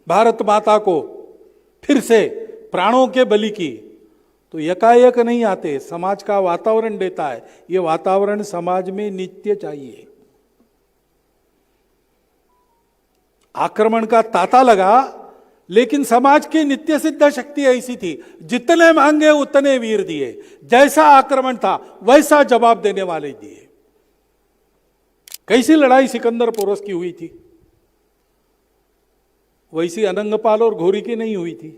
भारत माता को फिर से प्राणों के बलि की, तो यकायक नहीं आते, समाज का वातावरण देता है। ये वातावरण समाज में नित्य चाहिए। आक्रमण का तांता लगा, लेकिन समाज की नित्य सिद्ध शक्ति ऐसी थी, जितने मांगे उतने वीर दिए। जैसा आक्रमण था वैसा जवाब देने वाले दिए। कैसी लड़ाई सिकंदर पोरस की हुई थी, वैसी अनंगपाल और घोरी की नहीं हुई थी,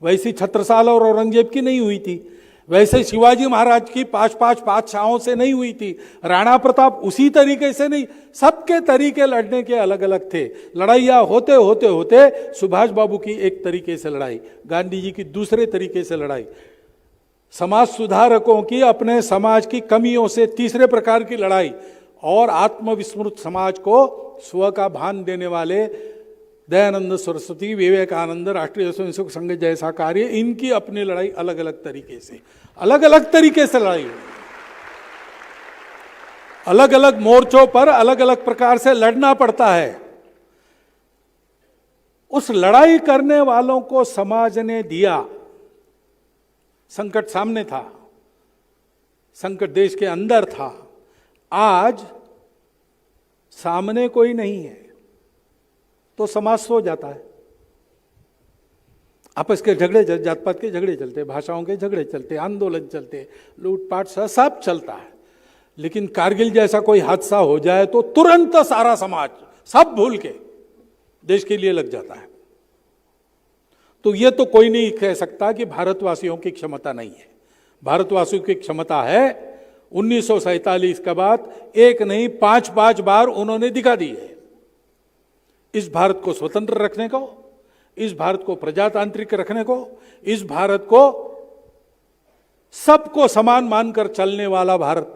वैसी छत्रसाल और औरंगजेब की नहीं हुई थी, वैसे शिवाजी महाराज की पांच बादशाहों से नहीं हुई थी, राणा प्रताप उसी तरीके से नहीं। सबके तरीके लड़ने के अलग अलग थे। लड़ाइयाँ होते होते होते सुभाष बाबू की एक तरीके से लड़ाई, गांधी जी की दूसरे तरीके से लड़ाई, समाज सुधारकों की अपने समाज की कमियों से तीसरे प्रकार की लड़ाई, और आत्मविस्मृत समाज को स्व का भान देने वाले दयानंद सरस्वती, विवेकानंद, राष्ट्रीय स्वयंसेवक संघ जैसा कार्य, इनकी अपनी लड़ाई अलग अलग तरीके से, अलग अलग तरीके से लड़ाई, अलग अलग मोर्चों पर अलग अलग प्रकार से लड़ना पड़ता है। उस लड़ाई करने वालों को समाज ने दिया। संकट सामने था, संकट देश के अंदर था, आज सामने कोई नहीं है तो समाज सो जाता है। आपस के झगड़े, जात पात के झगड़े चलते, भाषाओं के झगड़े चलते, आंदोलन चलते, लूटपाट सब चलता है। लेकिन कारगिल जैसा कोई हादसा हो जाए तो तुरंत सारा समाज सब भूल के देश के लिए लग जाता है। तो ये तो कोई नहीं कह सकता कि भारतवासियों की क्षमता नहीं है। भारतवासियों की क्षमता है। 1947 के बाद एक नहीं 5 बार उन्होंने दिखा दी है। इस भारत को स्वतंत्र रखने को, इस भारत को प्रजातांत्रिक रखने को, इस भारत को सबको समान मानकर चलने वाला भारत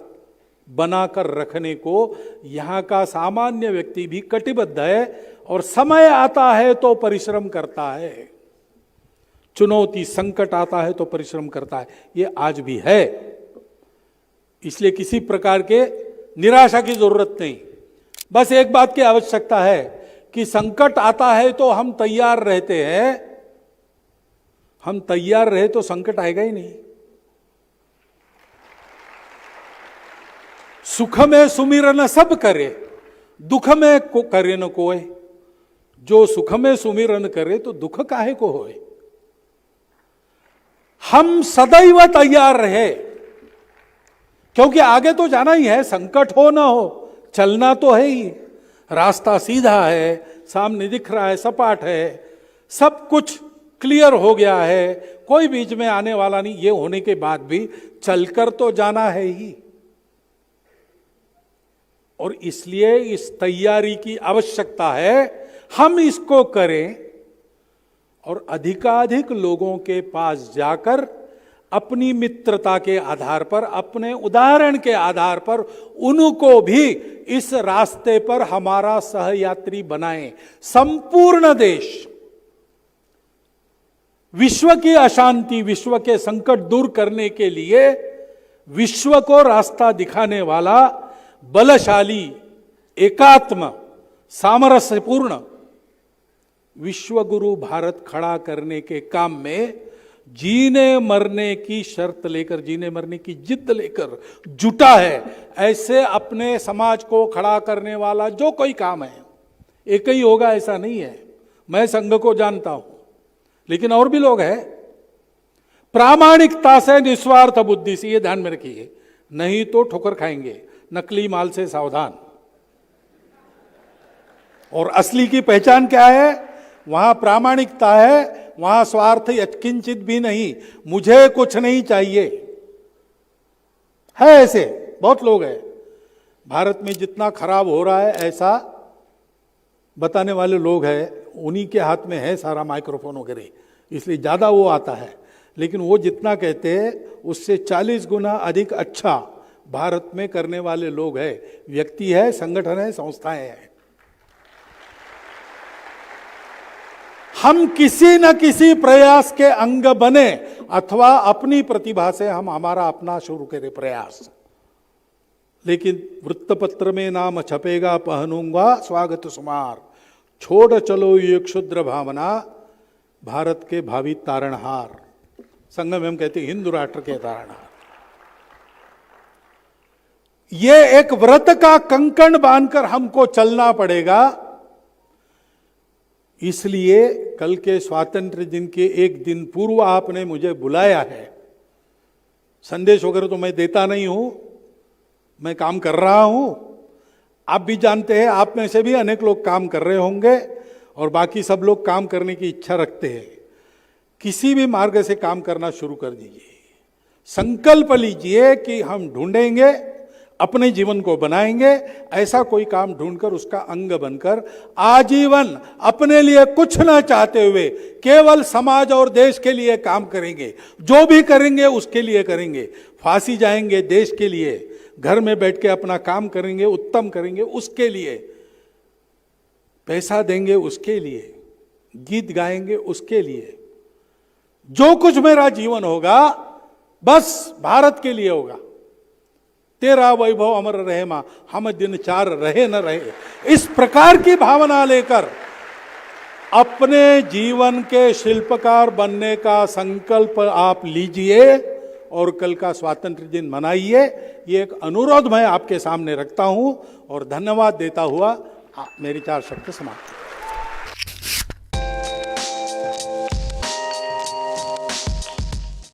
बनाकर रखने को यहां का सामान्य व्यक्ति भी कटिबद्ध है। और समय आता है तो परिश्रम करता है, चुनौती संकट आता है तो परिश्रम करता है। ये आज भी है। इसलिए किसी प्रकार के निराशा की जरूरत नहीं। बस एक बात की आवश्यकता है कि संकट आता है तो हम तैयार रहते हैं। हम तैयार रहे तो संकट आएगा ही नहीं। सुख में सुमिरन सब करे, दुख में करे न कोय। जो सुख में सुमिरन करे तो दुख काहे को होए। हम सदैव तैयार रहे, क्योंकि आगे तो जाना ही है। संकट हो ना हो, चलना तो है ही। रास्ता सीधा है, सामने दिख रहा है, सपाट है, सब कुछ क्लियर हो गया है, कोई बीच में आने वाला नहीं। ये होने के बाद भी चलकर तो जाना है ही। और इसलिए इस तैयारी की आवश्यकता है, हम इसको करें और अधिकाधिक लोगों के पास जाकर अपनी मित्रता के आधार पर, अपने उदाहरण के आधार पर उनको भी इस रास्ते पर हमारा सहयात्री बनाएं। संपूर्ण देश विश्व की अशांति, विश्व के संकट दूर करने के लिए विश्व को रास्ता दिखाने वाला बलशाली, एकात्म, सामरस्यपूर्ण विश्व गुरु भारत खड़ा करने के काम में जीने मरने की शर्त लेकर, जीने मरने की जिद लेकर जुटा है। ऐसे अपने समाज को खड़ा करने वाला जो कोई काम है, एक ही होगा ऐसा नहीं है। मैं संघ को जानता हूं, लेकिन और भी लोग हैं। प्रामाणिकता से, निस्वार्थ बुद्धि से, ये ध्यान में रखिए, नहीं तो ठोकर खाएंगे। नकली माल से सावधान। और असली की पहचान क्या है? वहां प्रामाणिकता है, वहां स्वार्थ यत्किंचित भी नहीं, मुझे कुछ नहीं चाहिए है। ऐसे बहुत लोग हैं भारत में। जितना खराब हो रहा है ऐसा बताने वाले लोग हैं, उन्हीं के हाथ में है सारा माइक्रोफोन वगैरह, इसलिए ज्यादा वो आता है। लेकिन वो जितना कहते हैं उससे 40 गुना अधिक अच्छा भारत में करने वाले लोग हैं, व्यक्ति है, संगठन है, संस्थाएं हैं। हम किसी न किसी प्रयास के अंग बने अथवा अपनी प्रतिभा से हम हमारा अपना शुरू करें प्रयास। लेकिन वृत्तपत्र में नाम छपेगा, पहनूंगा स्वागत सुमार, छोड़ चलो ये क्षुद्र भावना, भारत के भावी तारणहार। संघ में हम कहते हैं हिंदू राष्ट्र के तारणहार। ये एक व्रत का कंकण बांधकर हमको चलना पड़ेगा। इसलिए कल के स्वातंत्र्य दिन के एक दिन पूर्व आपने मुझे बुलाया है। संदेश वगैरह तो मैं देता नहीं हूं, मैं काम कर रहा हूं। आप भी जानते हैं, आप में से भी अनेक लोग काम कर रहे होंगे और बाकी सब लोग काम करने की इच्छा रखते हैं। किसी भी मार्ग से काम करना शुरू कर दीजिए। संकल्प लीजिए कि हम ढूंढेंगे, अपने जीवन को बनाएंगे, ऐसा कोई काम ढूंढकर उसका अंग बनकर आजीवन अपने लिए कुछ ना चाहते हुए केवल समाज और देश के लिए काम करेंगे। जो भी करेंगे उसके लिए करेंगे। फांसी जाएंगे देश के लिए, घर में बैठ के अपना काम करेंगे, उत्तम करेंगे उसके लिए, पैसा देंगे उसके लिए, गीत गाएंगे उसके लिए। जो कुछ मेरा जीवन होगा बस भारत के लिए होगा। तेरा वैभव अमर रहे मां, हम दिन चार रहे न रहे। इस प्रकार की भावना लेकर अपने जीवन के शिल्पकार बनने का संकल्प आप लीजिए और कल का स्वातंत्र्य दिन मनाइए। ये एक अनुरोध मैं आपके सामने रखता हूं और धन्यवाद देता हुआ मेरी 4 शब्द समाप्त।